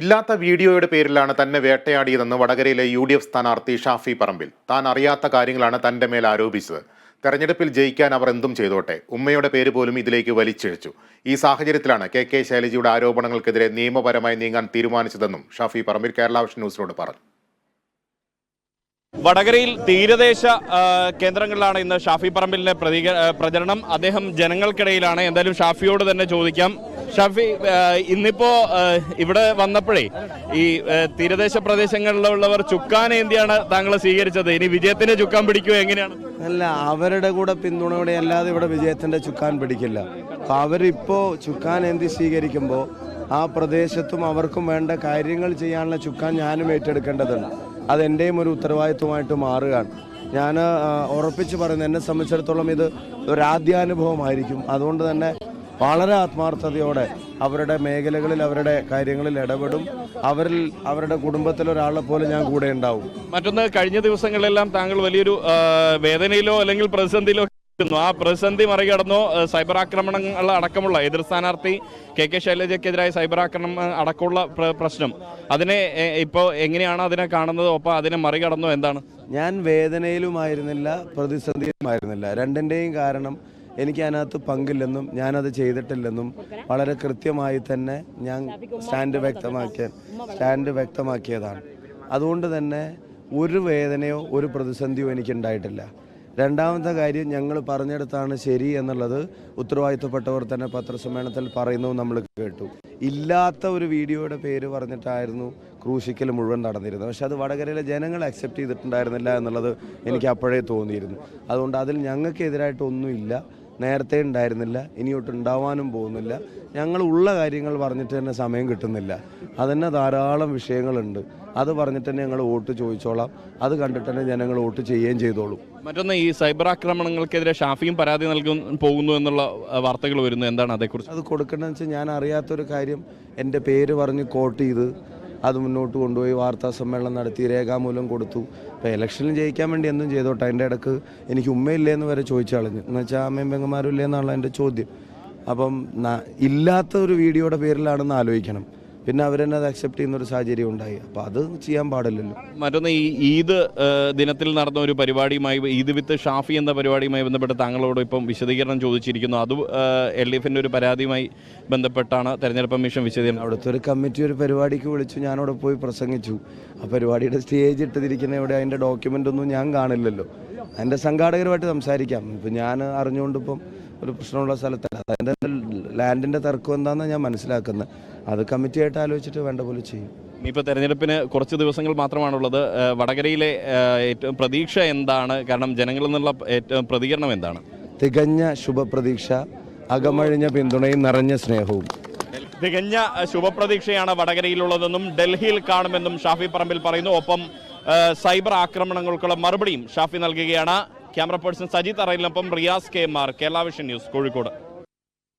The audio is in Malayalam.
ഇല്ലാത്ത വീഡിയോയുടെ പേരിലാണ് തന്നെ വേട്ടയാടിയതെന്ന് വടകരയിലെ UDF സ്ഥാനാർത്ഥി ഷാഫി പറമ്പിൽ. താൻ അറിയാത്ത കാര്യങ്ങളാണ് തന്റെ മേൽ ആരോപിച്ചത്. തെരഞ്ഞെടുപ്പിൽ ജയിക്കാൻ അവർ എന്തും ചെയ്തോട്ടെ, ഉമ്മയുടെ പേര് പോലും ഇതിലേക്ക് വലിച്ചിഴച്ചു. ഈ സാഹചര്യത്തിലാണ് KK ശൈലജയുടെ ആരോപണങ്ങൾക്കെതിരെ നിയമപരമായി നീങ്ങാൻ തീരുമാനിച്ചതെന്നും ഷാഫി പറമ്പിൽ കേരള വിഷൻ ന്യൂസിനോട് പറഞ്ഞു. വടകരയിൽ തീരദേശ കേന്ദ്രങ്ങളിലാണ് ഇന്ന് ഷാഫി പറമ്പിലിന്റെ പ്രചരണം. അദ്ദേഹം ജനങ്ങൾക്കിടയിലാണ്. എന്തായാലും ഷാഫിയോട് തന്നെ ചോദിക്കാം. ഷാഫി, ഇന്നിപ്പോ ഇവിടെ വന്നപ്പോഴേ ഈ തീരദേശ പ്രദേശങ്ങളിലുള്ളവർ ചുക്കാനേന്തിയാണ് താങ്കളെ സ്വീകരിച്ചത്. ഇനി വിജയത്തിന്റെ ചുക്കാൻ പിടിക്കുക എങ്ങനെയാണ്? അല്ല, അവരുടെ കൂടെ പിന്തുണയോടെ അല്ലാതെ ഇവിടെ വിജയത്തിന്റെ ചുക്കാൻ പിടിക്കില്ല. അപ്പൊ അവരിപ്പോ ചുക്കാനേന്തി സ്വീകരിക്കുമ്പോൾ ആ പ്രദേശത്തും അവർക്കും വേണ്ട കാര്യങ്ങൾ ചെയ്യാനുള്ള ചുക്കാൻ ഞാനും ഏറ്റെടുക്കേണ്ടതുണ്ട്. അതെൻ്റെയും ഒരു ഉത്തരവാദിത്വമായിട്ട് മാറുകയാണ്. ഞാൻ ഉറപ്പിച്ച് പറയുന്നത്, എന്നെ സംബന്ധിച്ചിടത്തോളം ഇത് ഒരാദ്യാനുഭവമായിരിക്കും. അതുകൊണ്ട് തന്നെ വളരെ ആത്മാർത്ഥതയോടെ അവരുടെ മേഖലകളിൽ, അവരുടെ കാര്യങ്ങളിൽ ഇടപെടും. അവരുടെ കുടുംബത്തിലൊരാളെ പോലെ ഞാൻ കൂടെ ഉണ്ടാവും. മറ്റൊന്ന്, കഴിഞ്ഞ ദിവസങ്ങളിലെല്ലാം താങ്കൾ വലിയൊരു വേദനയിലോ അല്ലെങ്കിൽ പ്രതിസന്ധിയിലോ ആ പ്രതിസന്ധി മറികടന്നു. സൈബർ ആക്രമണങ്ങൾ അടക്കമുള്ള എതിർ സ്ഥാനാർത്ഥി KK ശൈലജയ്ക്കെതിരായ സൈബർ ആക്രമണം അടക്കമുള്ള പ്രശ്നം, അതിനെ ഇപ്പോൾ എങ്ങനെയാണ് അതിനെ കാണുന്നത്? ഒപ്പം അതിനെ മറികടന്നു എന്താണ്? ഞാൻ വേദനയിലുമായിരുന്നില്ല, പ്രതിസന്ധിയിലുമായിരുന്നില്ല. രണ്ടിൻ്റെയും കാരണം എനിക്ക് അതിനകത്ത് പങ്കില്ലെന്നും ഞാനത് ചെയ്തിട്ടില്ലെന്നും വളരെ കൃത്യമായി തന്നെ ഞാൻ സ്റ്റാൻഡ് വ്യക്തമാക്കിയതാണ്. അതുകൊണ്ട് തന്നെ ഒരു വേദനയോ ഒരു പ്രതിസന്ധിയോ എനിക്കുണ്ടായിട്ടില്ല. രണ്ടാമത്തെ കാര്യം, ഞങ്ങൾ പറഞ്ഞെടുത്താണ് ശരി എന്നുള്ളത് ഉത്തരവാദിത്തപ്പെട്ടവർ തന്നെ പത്രസമ്മേളനത്തിൽ പറയുന്നു, നമ്മൾ കേട്ടു. ഇല്ലാത്ത ഒരു വീഡിയോയുടെ പേര് പറഞ്ഞിട്ടായിരുന്നു ക്രൂശിക്കൽ മുഴുവൻ നടന്നിരുന്നത്. പക്ഷെ അത് വടകരയിലെ ജനങ്ങൾ അക്സെപ്റ്റ് ചെയ്തിട്ടുണ്ടായിരുന്നില്ല എന്നുള്ളത് എനിക്ക് അപ്പോഴേ തോന്നിയിരുന്നു. അതുകൊണ്ട് അതിൽ ഞങ്ങൾക്കെതിരായിട്ടൊന്നുമില്ല, നേരത്തെ ഉണ്ടായിരുന്നില്ല, ഇനിയോട്ട് ഉണ്ടാവാനും പോകുന്നില്ല. ഞങ്ങൾ ഉള്ള കാര്യങ്ങൾ പറഞ്ഞിട്ട് തന്നെ സമയം കിട്ടുന്നില്ല. അതന്നെ ധാരാളം വിഷയങ്ങളുണ്ട്. അത് പറഞ്ഞിട്ട് തന്നെ ഞങ്ങൾ വോട്ട് ചോദിച്ചോളാം. അത് കണ്ടിട്ട് തന്നെ ജനങ്ങൾ വോട്ട് ചെയ്യുകയും ചെയ്തോളും. മറ്റൊന്ന്, ഈ സൈബർ ആക്രമണങ്ങൾക്കെതിരെ ഷാഫിയും പരാതി നൽകാൻ പോകുന്നു എന്നുള്ള വാർത്തകൾ വരുന്നു. എന്താണ് അതേക്കുറിച്ച്? അത് കൊടുക്കണമെന്ന് വെച്ചാൽ, ഞാൻ അറിയാത്തൊരു കാര്യം എൻ്റെ പേര് പറഞ്ഞ് കോട്ട് ചെയ്ത് അത് മുന്നോട്ട് കൊണ്ടുപോയി വാർത്താ സമ്മേളനം നടത്തി രേഖാമൂലം കൊടുത്തു. ഇപ്പോൾ ഇലക്ഷനിൽ ജയിക്കാൻ വേണ്ടി എന്തും ചെയ്തോട്ടെ. അതിൻ്റെ ഇടയ്ക്ക് എനിക്ക് ഉമ്മയില്ലേന്ന് വരെ ചോദിച്ചു കളഞ്ഞു. എന്ന് വെച്ചാൽ അമ്മയും പെങ്ങന്മാരും ഇല്ലേന്നാണല്ലോ എൻ്റെ ചോദ്യം. അപ്പം ഇല്ലാത്ത ഒരു വീഡിയോയുടെ പേരിലാണെന്ന് ആലോചിക്കണം. പിന്നെ അവരെന്നെ അത് അക്സെപ്റ്റ് ചെയ്യുന്നൊരു സാഹചര്യം ഉണ്ടായി. അപ്പോൾ അത് ചെയ്യാൻ പാടില്ലല്ലോ. മറ്റൊന്ന്, ഈ ഈദ് ദിനത്തിൽ നടന്ന ഒരു പരിപാടിയുമായി, ഈദ് വിത്ത് ഷാഫി എന്ന പരിപാടിയുമായി ബന്ധപ്പെട്ട് താങ്കളോട് ഇപ്പം വിശദീകരണം ചോദിച്ചിരിക്കുന്നു. അത് LDFിൻ്റെ ഒരു പരാതിയുമായി ബന്ധപ്പെട്ടാണ് തെരഞ്ഞെടുപ്പ് കമ്മീഷൻ വിശദീകരണം. അവിടുത്തെ ഒരു കമ്മിറ്റി ഒരു പരിപാടിക്ക് വിളിച്ചു, ഞാനവിടെ പോയി പ്രസംഗിച്ചു. ആ പരിപാടിയുടെ സ്റ്റേജ് ഇട്ടിരിക്കുന്ന എവിടെ, അതിൻ്റെ ഡോക്യുമെൻ്റ് ഒന്നും ഞാൻ കാണില്ലല്ലോ. അതിൻ്റെ സംഘാടകരുമായിട്ട് സംസാരിക്കാം. ഇപ്പം ഞാൻ അറിഞ്ഞുകൊണ്ടിപ്പം ഒരു പ്രശ്നമുള്ള സ്ഥലത്തല്ല. അതിൻ്റെ ലാൻഡിൻ്റെ തർക്കം എന്താണെന്ന് ഞാൻ മനസ്സിലാക്കുന്നത്. അത് കമ്മിറ്റിയായിട്ട് ആലോചിച്ചിട്ട് വേണ്ട പോലെ ചെയ്യും. ഇനിയിപ്പോൾ തെരഞ്ഞെടുപ്പിന് കുറച്ച് ദിവസങ്ങൾ മാത്രമാണുള്ളത്. വടകരയിലെ ഏറ്റവും പ്രതീക്ഷ എന്താണ്? കാരണം ജനങ്ങളിൽ നിന്നുള്ള ഏറ്റവും പ്രതികരണം എന്താണ്? തികഞ്ഞ ശുഭപ്രതീക്ഷ, അകമഴിഞ്ഞ പിന്തുണയും നിറഞ്ഞ സ്നേഹവും. തികഞ്ഞ ശുഭപ്രതീക്ഷയാണ് വടകരയിലുള്ളതെന്നും ഡൽഹിയിൽ കാണുമെന്നും ഷാഫി പറമ്പിൽ പറയുന്നു. ഒപ്പം സൈബർ ആക്രമണങ്ങൾക്കുള്ള മറുപടിയും ഷാഫി നൽകുകയാണ്. ക്യാമറ പേഴ്സൺ സജിത് അറയിലിനൊപ്പം Riyas KMR, Kerala vision news, Kozhikode.